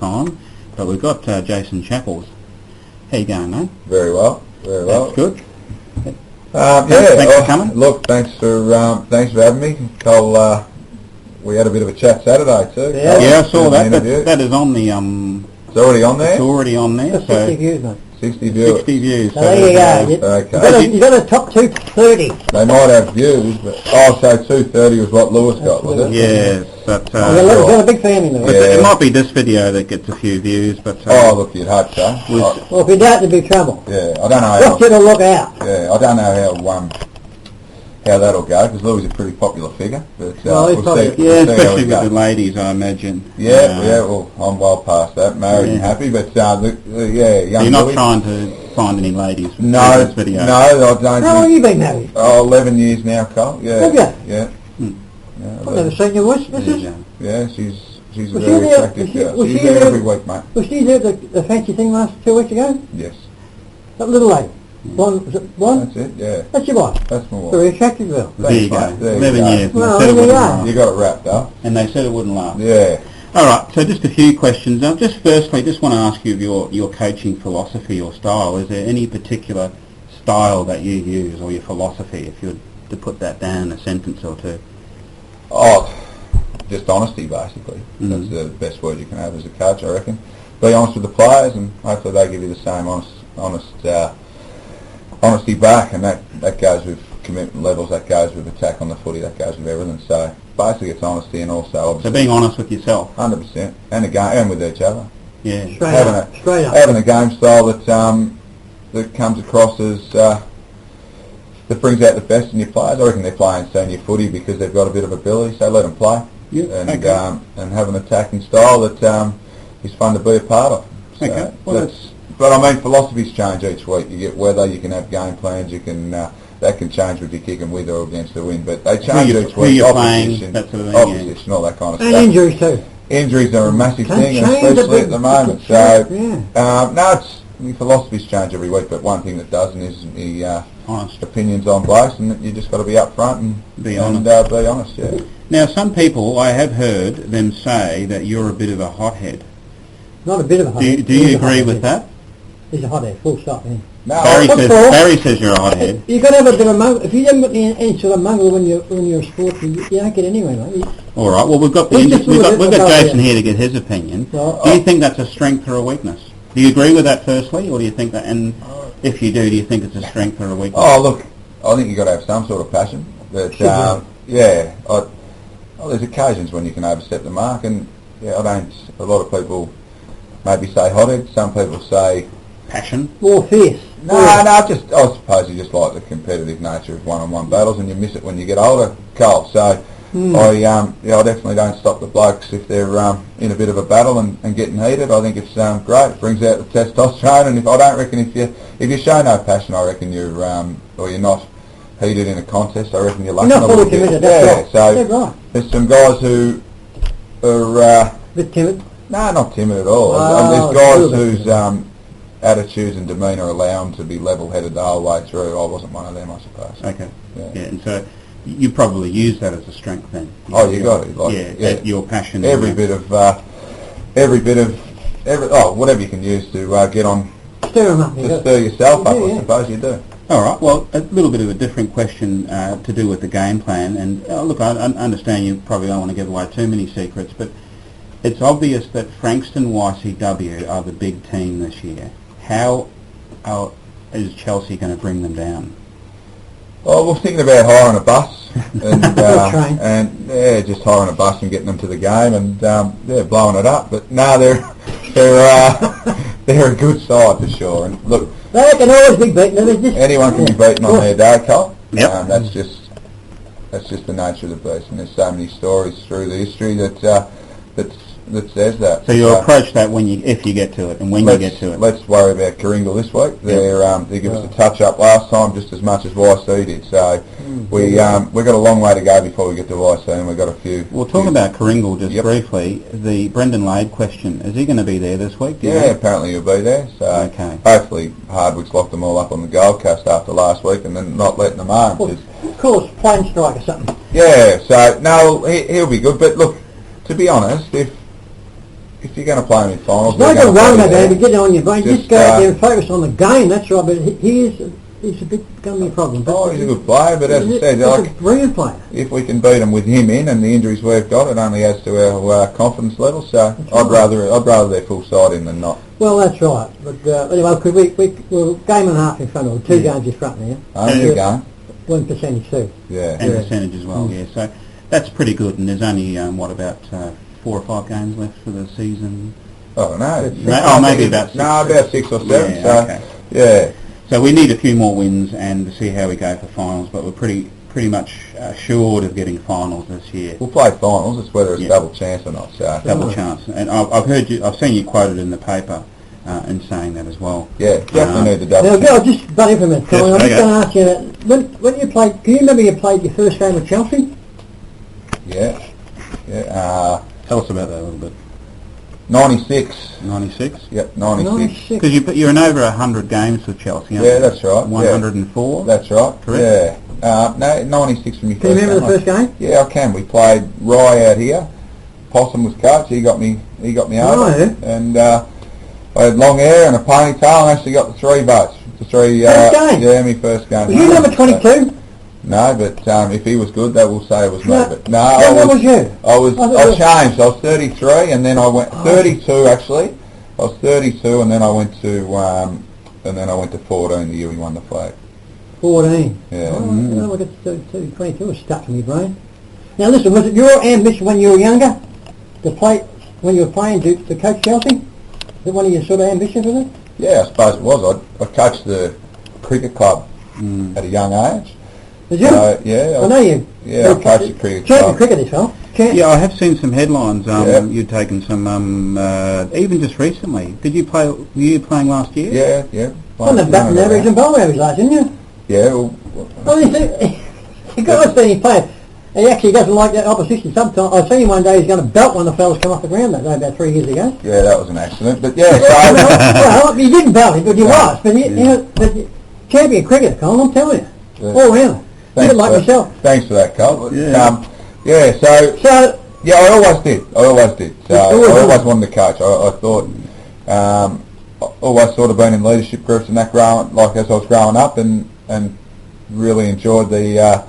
time, but we've got Jason Chapples. How you going, mate? Very well, very well. That's good. Thanks for coming. Look, thanks for having me, Cole. We had a bit of a chat Saturday too. Yeah, I saw that. That is on the It's already on there. It's already on there. That's 60 views, mate. 60 views. 60 views. So there you go. Okay. You got a top 230. They might have views, but so 230 was what Lewis got, was it? Yeah, but You've got a big family, Lewis. Yeah. It might be this video that gets a few views, but Look, you'd hope so. Well, if you doubt, there'd be trouble. Yeah, I don't know. Watch it or look out. Yeah, I don't know how that'll go, because Louis is a pretty popular figure. But, especially with the ladies, I imagine. Well, I'm well past that, married and happy, but young You're not Louis, trying to find any ladies for no, this video? No, I don't. How long have you been married? 11 years now, Cole. Yeah. Have you? Yeah. I've never seen your wife, missus. Yeah, she's a Was very she there- attractive was girl. she She's there- there every week, mate. Was she there at the fancy thing last 2 weeks ago? Yes. That little lady. Blonde, was it blonde? That's it, yeah. That's your wife. That's my wife. Very attractive girl. There you go. Thanks, mate. There you 11 go. years. Well, and they said it there you wouldn't are. last. You got it wrapped up. And they said it wouldn't last. Yeah. All right, so just a few questions. Just firstly, just want to ask you of your coaching philosophy or style. Is there any particular style that you use, or your philosophy, if you were to put that down in a sentence or two? Just honesty, basically. That's the best word you can have as a coach, I reckon. Be honest with the players, and hopefully they give you the same honesty back, and that goes with commitment levels, that goes with attack on the footy, that goes with everything. So basically it's honesty, and also obviously So being honest with yourself. 100%, and with each other. Yeah. Straight up. Having a game style that comes across as that brings out the best in your players. I reckon they're playing senior footy because they've got a bit of ability, so let them play. Yeah, And have an attacking style that is fun to be a part of. So Okay. Well, but I mean, philosophies change each week. You get weather, you can have game plans, you can that can change with you kicking with or against the wind, but they change each week. Who you're playing, Opposition, that sort of thing. opposition, all that kind of And stuff. injuries too. Injuries are a massive Can't thing, and change it, especially but at the moment. yeah. No, the philosophies change every week, but one thing that doesn't is the honest. opinions on blokes, and you just got to be upfront and Be honest. be honest. Yeah. Now, some people, I have heard them say that you're a bit of a hothead. Not a bit of a hothead. Do you agree with that? He's a hothead, full stop. Yeah. No, Barry says you're a hothead. You've got to have a bit of mungle. If you haven't got any sort of mungle when you're a sport, you don't get anywhere, mate. All right. Well, we've got He's just we've got looking at Jason the- here to get his opinion. Well, Do you think that's a strength or a weakness? Do you agree with that firstly, or do you think that? And if you do you think it's a strength or a weakness? Oh, look, I think you've got to have some sort of passion. But there's occasions when you can overstep the mark, and I don't. A lot of people maybe say hothead. Some people say Passion. more fierce. no. I suppose you just like the competitive nature of one-on-one battles, and you miss it when you get older, Cole. So I definitely don't stop the blokes if they're in a bit of a battle and getting heated. I think it's great. It brings out the testosterone, and if you show no passion, I reckon you're not heated in a contest. I reckon you're lucky. You're not fully committed. That's right. That's right. There's some guys who are A bit timid. no, not timid at all. Oh, There's guys whose attitudes and demeanour allow them to be level-headed the whole way through. I wasn't one of them, I suppose. Okay. Yeah. And so you probably use that as a strength then. You got it. Your passion. Every bit of whatever you can use to get on, Stir him up. to stir yourself up. Yeah. I suppose you do. All right. Well, a little bit of a different question to do with the game plan. And look, I understand you probably don't want to give away too many secrets, but it's obvious that Frankston YCW are the big team this year. How is Chelsea going to bring them down? Well, we're thinking about hiring a bus Train. and just hiring a bus and getting them to the game, and blowing it up. But no, they're a good side for sure. And look, They can always be beaten. anyone can be beaten on their day, Cole. Yep. That's just the nature of the beast, and there's so many stories through the history that says that. So you'll approach that if you get to it, and when you get to it. Let's worry about Kooringal this week. They give us a touch up last time just as much as YC did. So we've got a long way to go before we get to YC, and we've got a few. We'll talk about Kooringal just briefly. The Brendan Lade question, is he going to be there this week? Apparently he'll be there. So Okay. hopefully Hardwick's locked them all up on the Gold Coast after last week and then not letting them home. Well, of course, plane strike or something. Yeah, so no, he'll be good. But look, to be honest, if you're going to play him in finals, It's no they're good gonna worrying play about there. it, get it on your brain. Just Just, go out there and focus on the game, that's right. But he's a bit going to be a problem. But Oh, he's a good player, but as I said, he's like, a brilliant player. if we can beat him with him in and the injuries we've got, it only adds to our confidence level. So I'd rather their full side in than not. Well, that's right. But anyway, because we're game and a half in front of them, 2 games in front now. Only a game. 1% too. Yeah. And percentage as well, yeah. So that's pretty good, and there's only, about 4 or 5 games left for the season. Oh no. Maybe about 6. No, about 6 or 7. Yeah, so okay. yeah. So we need a few more wins and to see how we go for finals, but we're pretty much assured of getting finals this year. We'll play finals. It's whether it's Yeah. double chance or not. So Double chance. And I've seen you quoted in the paper in saying that as well. yeah, definitely need the double Now, chance. I'll just butt in for a minute, Colin. I'm Yes, just going to ask you that. When you played, can you remember you played your first game with Chelsea? Yeah. Yeah. Tell us about that a little bit. 96. 96? Yep, 96. 96. Because you're in over 100 games with Chelsea, aren't Yeah, you? that's right. 104? That's right. Correct? Yeah. No, 96 from your Can you first remember the game. first game? Yeah, I can. We played Rye out here. Possum was coach. He got me over. Oh, yeah. And I had long hair and a ponytail and actually got the 3 votes. The 3. First game? Yeah, my first game. Was you number 22? No, but if he was good, they will say it was me. No. But no, What was you? I changed. I was 33, and then I went 32 actually. I was 32, and then I went to 14 the year we won the flag. 14. Yeah. Oh, well, I got 22. 22 was stuck in my brain. Now listen, was it your ambition when you were younger to play, when you were playing to coach Chelsea? Is it one of your sort of ambitions, was it? Yeah, I suppose it was. I coached the cricket club at a young age. Did you? Yeah. I know you. Yeah, I coached the cricket Champion club. cricket as well. Yeah, I have seen some headlines. Yeah. You'd taken some, even just recently. Did you play? Were you playing last year? Yeah. On the batting average and bowling average, like, didn't you? Yeah. Well, You guys seen him play. He actually doesn't like that opposition sometimes. I seen him one day, he's going to belt one of the fellas come off the ground that day about 3 years ago. yeah, that was an accident. But yeah, so well, you didn't belt him, but you was. But champion cricketer, Colin, I'm telling you. Yeah. All round. You didn't like for yourself. Thanks for that, Carl. Yeah. So yeah, I always did. So I always always wanted to coach. I thought, always sort of been in leadership groups and that as I was growing up, and really enjoyed the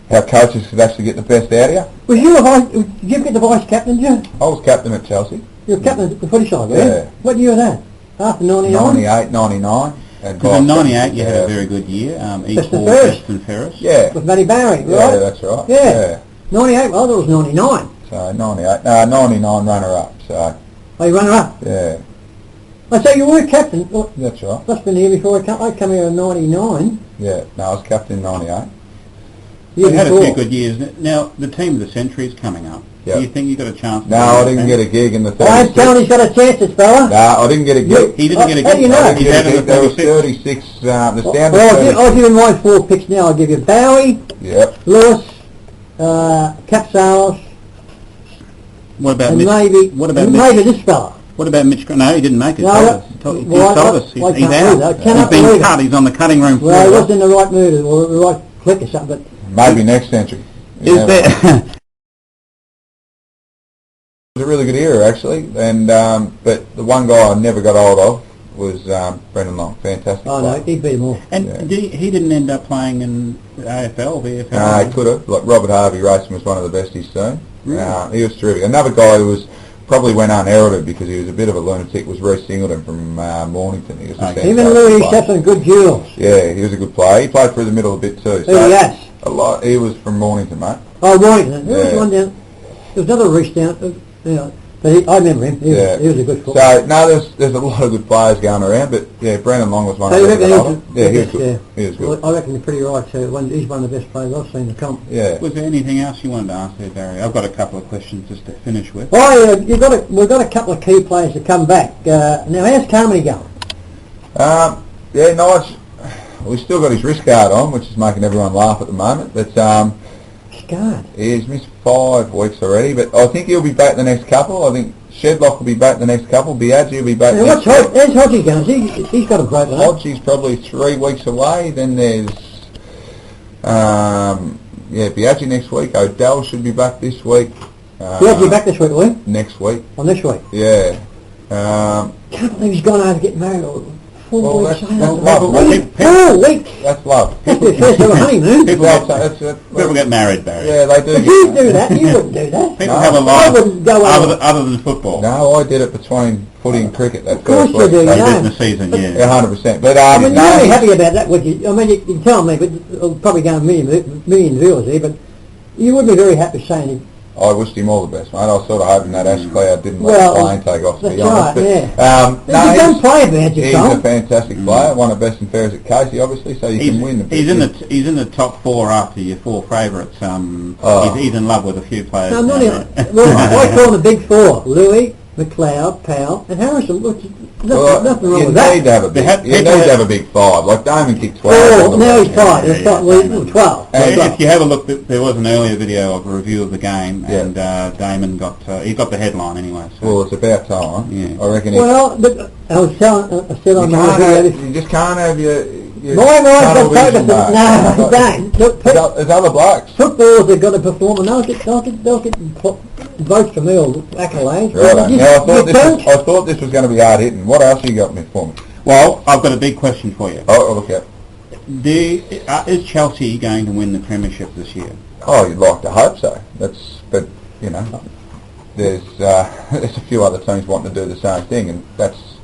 how coaches could actually get the best out of you. did you ever get the vice captain, did you? I was captain at Chelsea. You were captain of the footy side, were you? Yeah. What year was that? After 99? 98, 99. Because in 98 you had a very good year. Equal Ferris. Western Ferris. Yeah. With Matty Barry, right? Yeah, that's right. Yeah. 98, well, I thought it was 99. So 98, 99 runner-up. So Oh, you runner up. yeah, I say you were captain. Well, that's right. must have been the year before I come here in 99. Yeah, no, I was captain in 98. You had a before. few good years. Now, the team of the century is coming up. Yeah. Do you think you got a chance? No, I didn't get a gig in the 36. I'm telling he's got a chance, this fella. No, I didn't get a gig. He didn't get a How do you gig. know? I didn't He's get out a of gig. the There was 36. 36, the standard Well, I'll 36. give you my 4 picks now. I'll give you Bowie, Yep. Lewis, Capsalis, What about and Mitch? maybe, What about and Mitch? maybe this fella. What about Mitch? No, he didn't make it. No, He told us. He's I he's can't believe out. that. I cannot He's been believe cut. it. He's on the cutting room floor. Well, he wasn't in the right mood or the right click or something, Maybe next century. Is Yeah, there? It was a really good era, actually. And but the one guy I never got hold of was Brendan Long. Fantastic oh player. no, he beat them all. And Yeah. he didn't end up playing in the AFL, VFL. He could have. Like Robert Harvey Racing was one of the best he's seen. Really? He was terrific. Another guy who was probably went unheralded because he was a bit of a lunatic was Reece Singleton from Mornington. He was a Okay. Him and fantastic Louis player. had some good duels. Yeah, he was a good player. He played through the middle a bit too. Who he has? A lot. He was from Mornington, mate. Oh, Warrington. There was Yeah. one down. There was another Reece down. But I remember him. He was a good footballer. So no, there's a lot of good players going around, but yeah, Brendan Long was one So of you the reckon best. he Yeah, he was was good. He was good. I reckon you're pretty right too. He's one of the best players I've seen in the comp. Yeah. Was there anything else you wanted to ask there, Barry? I've got a couple of questions just to finish with. Oh, we've got a couple of key players to come back. Now, how's Carmody going? Yeah, nice. We've still got his wrist guard on, which is making everyone laugh at the moment. But God. he's missed 5 weeks already. But I think he'll be back the next couple. I think Shedlock will be back the next couple. Biaggi will be back Now, next week. how's Hodgie going? He's got a broken arm. Hodgie's probably 3 weeks away. Then there's Biaggi next week. Odell should be back this week. He had you back this week, will he? Next week. On this week? Yeah. Can't believe he's gone over to get married. 4 Well, weeks. that's love. 4 weeks. That's love. That's the first ever honeymoon. People get married, Barry. Yeah, they do. But you do that. You wouldn't do that. People No, have a I life wouldn't go other than football. No, I did it between footy and cricket that Of course first you week. do, They yeah. did in the season, yeah. Yeah, 100%. But I mean, no, you're really happy about that, would you? I mean, you can tell me, but it'll probably go a million viewers here, but you would be very happy saying it. I wished him all the best, mate. I was sort of hoping that Ash Cloud didn't let Well, the plane take off, to be that's honest. right, But, He's a young player, man, he's a fantastic player. Won a best and fairest at Casey, obviously, so you can win. He's in the top 4 after your 4 favourites. He's in love with a few players. No, not now. even. Well, I call them the big 4. Louis, McLeod, Powell, and Harrison. Which is nothing wrong you with need that. to have a big. You need to have a big 5. Like Damon kicked 12. 4. Now he's 5. He's 5. Well, 12. So if you have a look, there was an earlier video of a review of the game, and Damon got he got the headline anyway. So. Well, it's about time. Yeah. I reckon. Well, but I said on my video. You just can't have your My mind's tunnel got vision, focused. mate. No, don't. Look, There's other blokes. footballers have got to perform, and they'll get votes from me or accolades. Right. You- Now, you I thought this was going to be hard hitting. What else you got me for me? Well, I've got a big question for you. Oh, look out. Is Chelsea going to win the Premiership this year? Oh, you'd like to hope so. But you know, there's a few other teams wanting to do the same thing, and that's,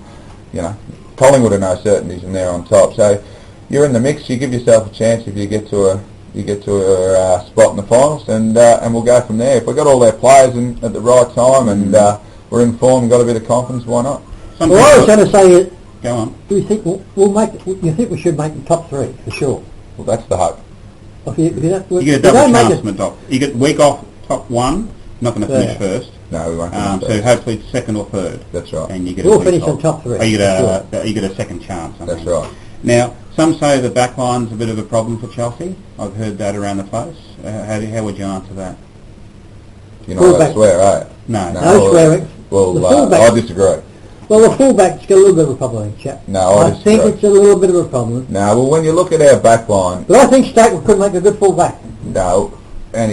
you know, Collingwood are no certainties, and they're on top. So you're in the mix. You give yourself a chance if you get to a spot in the finals, and we'll go from there. If we've got all our players in at the right time, and we're in form and got a bit of confidence, why not? Some Well, I was people- going to say it. Go on. Do you think we'll make? You think we should make the top 3 for sure? Well, that's the hope. If you don't, You get a if double don't make chance it- from the top. You get week off top 1. Not going to finish Yeah. first. No, we won't. So hopefully second or third. That's right. And you get We'll a week finish off. on top 3. Or you for get a second chance. I That's think. right. Now, some say the back line's a bit of a problem for Chelsea. I've heard that around the place. How would you answer that? You're not allowed Fullback. to swear, are you? No. No swearing. Well, The fullback- I disagree. Well, the fullback's got a little bit of a problem, chap. No, I think disagree. it's a little bit of a problem. No, well, when you look at our back line, But I think Stake could make a good fullback. no, and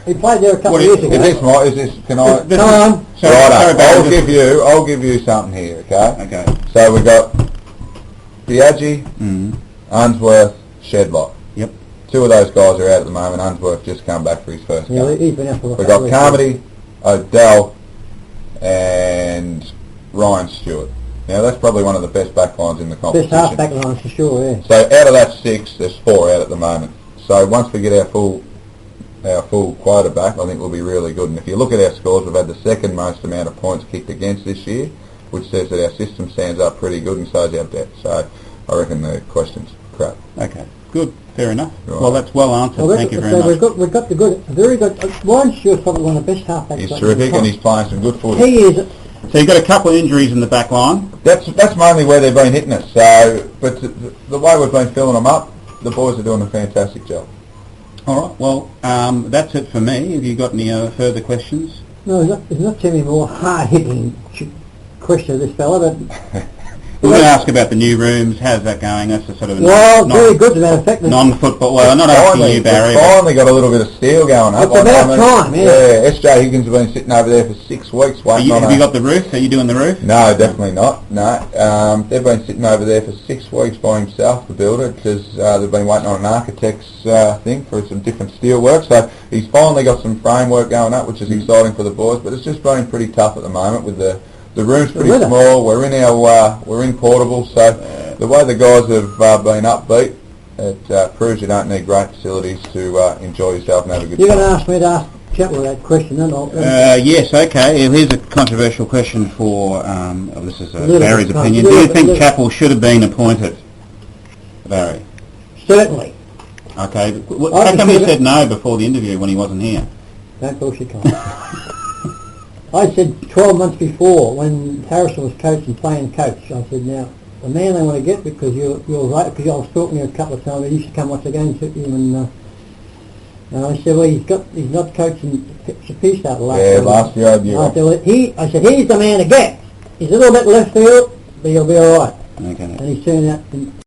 He played there a couple What of years is- ago. is this, can I? This Come is- on. Sorry, Right, sorry, Barry, I'll give you something here, okay? Okay. So we've got Biaggi, Unsworth, Shedlock. Yep. 2 of those guys are out at the moment. Unsworth just come back for his first Yeah, game. he's been out for a We've couple got of weeks. Carmody, O'Dell, and Ryan Stewart. Now that's probably one of the best back lines in the Best competition. half back line for sure, yeah. So out of that 6, there's 4 out at the moment. So once we get our full quota back, I think we'll be really good. And if you look at our scores, we've had the second most amount of points kicked against this year, which says that our system stands up pretty good, and so is our depth. So I reckon the question's crap. Okay. Good. Fair enough. Right. Well, that's well answered. Well, Thank you very so much. we've got the good, very good. Ryan Stewart's probably one of the best halfbacks. He's in terrific, the and he's playing some good footy. He is. So you've got a couple of injuries in the back line. That's mainly where they've been hitting us. So, but the way we've been filling them up, the boys are doing a fantastic job. All right. Well, that's it for me. Have you got any further questions? No, there's not too many more hard-hitting questions of this fella, but We're going to ask about the new rooms. How's that going? That's a sort of a well, very good as a matter of fact. non-football. Well, I'm not asking you, Barry. We've finally got a little bit of steel going up. It's about time, yeah. SJ Higgins has been sitting over there for 6 weeks waiting on Have you got the roof? Are you doing the roof? No, definitely not. No, they've been sitting over there for 6 weeks by himself, the builder, because they've been waiting on an architect's thing for some different steel work. So he's finally got some framework going up, which is exciting for the boys. But it's just been pretty tough at the moment with the room's pretty small. We're in portable. So the way the guys have been upbeat, it proves you don't need great facilities to enjoy yourself and have a good You're time. going to ask me to ask Chapple that question, then I'll... Yes, okay. Here's a controversial question for, this is Little Barry's bit, opinion. little Do you bit, think little- Chapel should have been appointed? Barry. Certainly. Okay. I How come you consider- said no before the interview when he wasn't here? Don't bullshit, Colin. I said 12 months before, when Harrison was coach and playing coach, I said, now, the man I want to get, because you're right, because I was talking to you a couple of times, he used to come watch the games with you, and I said, well, he's not coaching Peace out last year. Last year, I said, he's the man to get. He's a little bit left field, but he'll be all right. Okay. And he's turned out